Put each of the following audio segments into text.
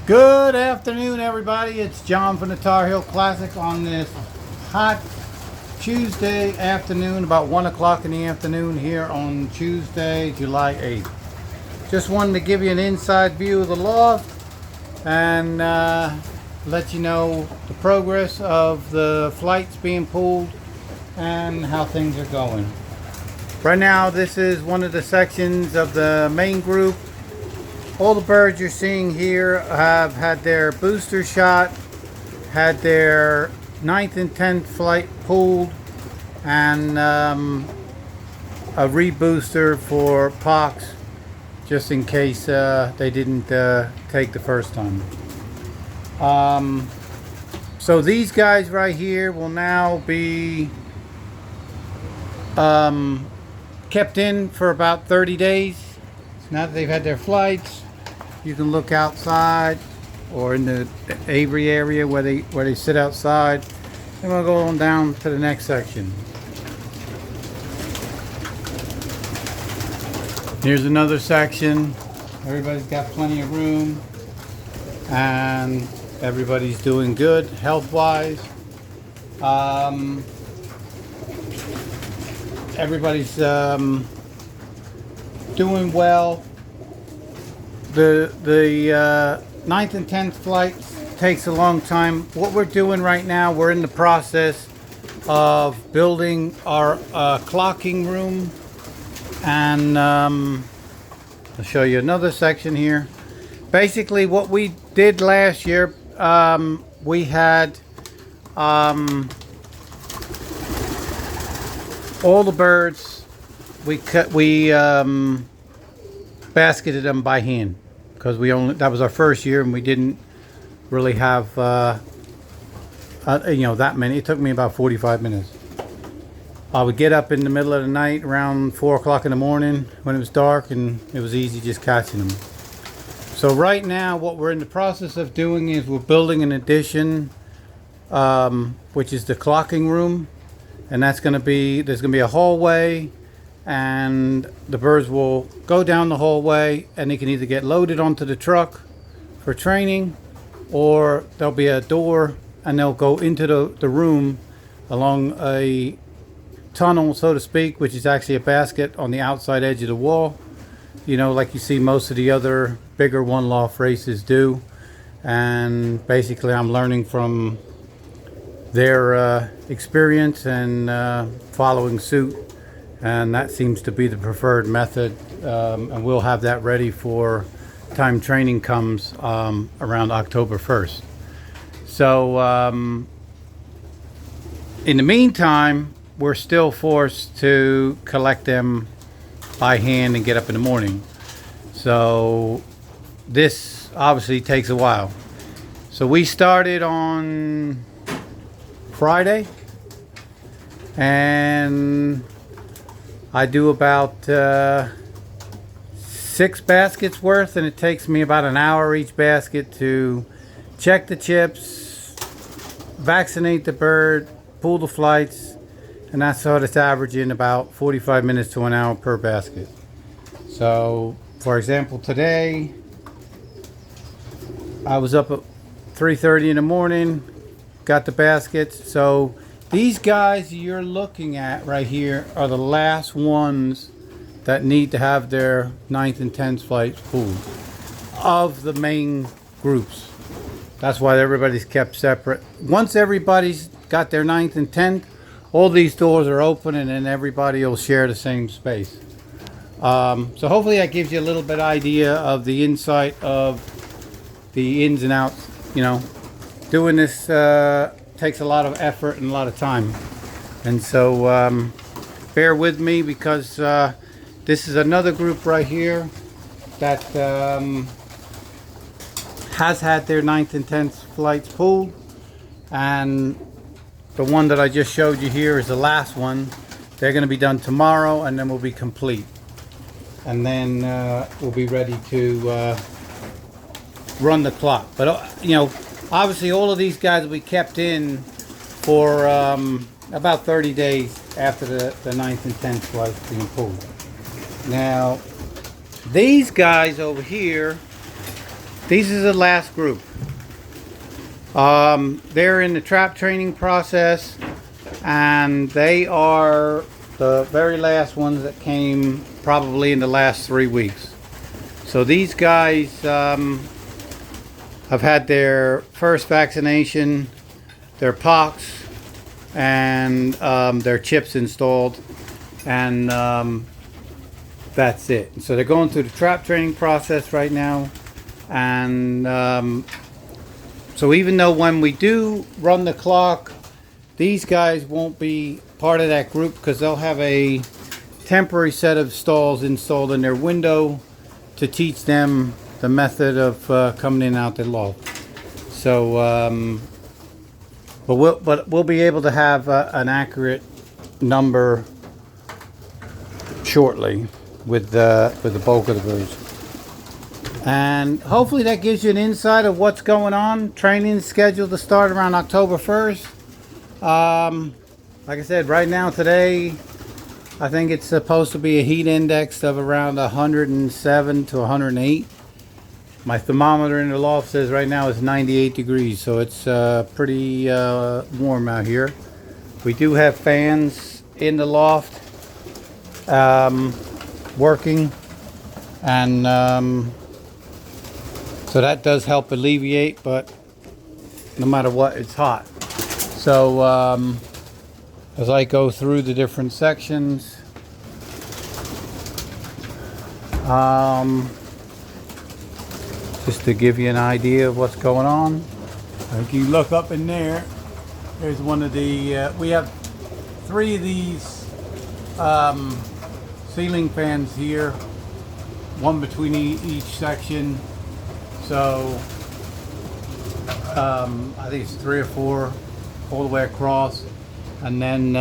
Good afternoon, everybody. It's John from the Tar Heel Classic on this hot Tuesday afternoon, about 1 o'clock in the afternoon here on Tuesday, July 8th. Just wanted to give you an inside view of the loft and let you know the progress of the flights being pulled and how things are going. Right now, this is one of the sections of the main group. All the birds you're seeing here have had their booster shot, had their 9th and 10th flight pulled, and a rebooster for pox, just in case they didn't take the first time. So these guys right here will now be kept in for about 30 days. Now that they've had their flights, you can look outside or in the aviary area where they sit outside. And we'll go on down to the next section. Here's another section. Everybody's got plenty of room and everybody's doing good health-wise. Everybody's doing well. The 9th and 10th flights takes a long time. What we're doing right now, we're in the process of building our clocking room, and I'll show you another section here. Basically, what we did last year, we had all the birds. We basketed them by hand because that was our first year and we didn't really have that many. It took me about 45 minutes. I would get up in the middle of the night around 4 o'clock in the morning when it was dark, and it was easy just catching them. So right now what we're in the process of doing is we're building an addition, which is the clocking room, and there's going to be a hallway, and the birds will go down the hallway and they can either get loaded onto the truck for training, or there'll be a door and they'll go into the room along a tunnel, so to speak, which is actually a basket on the outside edge of the wall, like you see most of the other bigger one loft races do. And basically I'm learning from their experience and following suit, and that seems to be the preferred method, and we'll have that ready for time training comes around October 1st. So in the meantime, we're still forced to collect them by hand and get up in the morning. So this obviously takes a while. So we started on Friday, and I do about 6 baskets worth, and it takes me about an hour each basket to check the chips, vaccinate the bird, pull the flights, and that's what it's averaging, about 45 minutes to an hour per basket. So for example, today I was up at 3:30 in the morning, got the baskets. So these guys you're looking at right here are the last ones that need to have their 9th and 10th flights pulled of the main groups. That's why everybody's kept separate. Once everybody's got their 9th and 10th, all these doors are open and then everybody will share the same space. So hopefully that gives you a little bit idea of the insight of the ins and outs. Doing this takes a lot of effort and a lot of time, and so bear with me, because this is another group right here that has had their 9th and 10th flights pulled, and the one that I just showed you here is the last one. They're going to be done tomorrow, and then we'll be complete, and then we'll be ready to run the clock. But obviously all of these guys will be kept in for about 30 days after the 9th and 10th flights being pulled. Now these guys over here These is the last group. They're in the trap training process, and they are the very last ones that came probably in the last 3 weeks. So these guys have had their first vaccination, their pox, and their chips installed, and that's it. So they're going through the trap training process right now, and so even though when we do run the clock, these guys won't be part of that group because they'll have a temporary set of stalls installed in their window to teach them the method of coming in and out the loft. So, but we'll be able to have an accurate number shortly with the bulk of the birds. And hopefully that gives you an insight of what's going on. Training is scheduled to start around October 1st. Like I said, right now today, I think it's supposed to be a heat index of around 107 to 108. My thermometer in the loft says right now it's 98 degrees, so it's pretty warm out here. We do have fans in the loft working, and so that does help alleviate, but no matter what, it's hot. So as I go through the different sections, just to give you an idea of what's going on. If you look up in there, there's one of the, we have 3 of these ceiling fans here, one between each section. So I think it's 3 or 4 all the way across, and then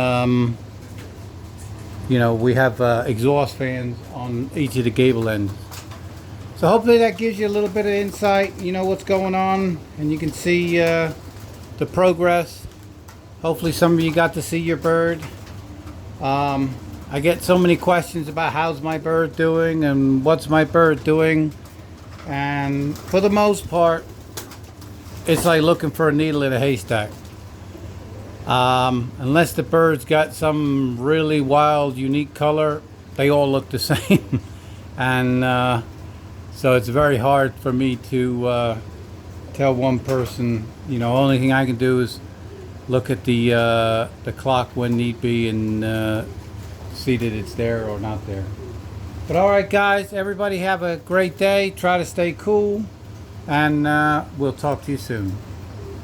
you know, we have exhaust fans on each of the gable ends. So hopefully that gives you a little bit of insight, you know, what's going on, and you can see the progress. Hopefully some of you got to see your bird. I get so many questions about how's my bird doing and what's my bird doing, and for the most part it's like looking for a needle in a haystack. Unless the bird's got some really wild, unique color, they all look the same. And so it's very hard for me to tell one person. You know, only thing I can do is look at the clock when need be and see that it's there or not there. But all right, guys, everybody have a great day. Try to stay cool, and we'll talk to you soon.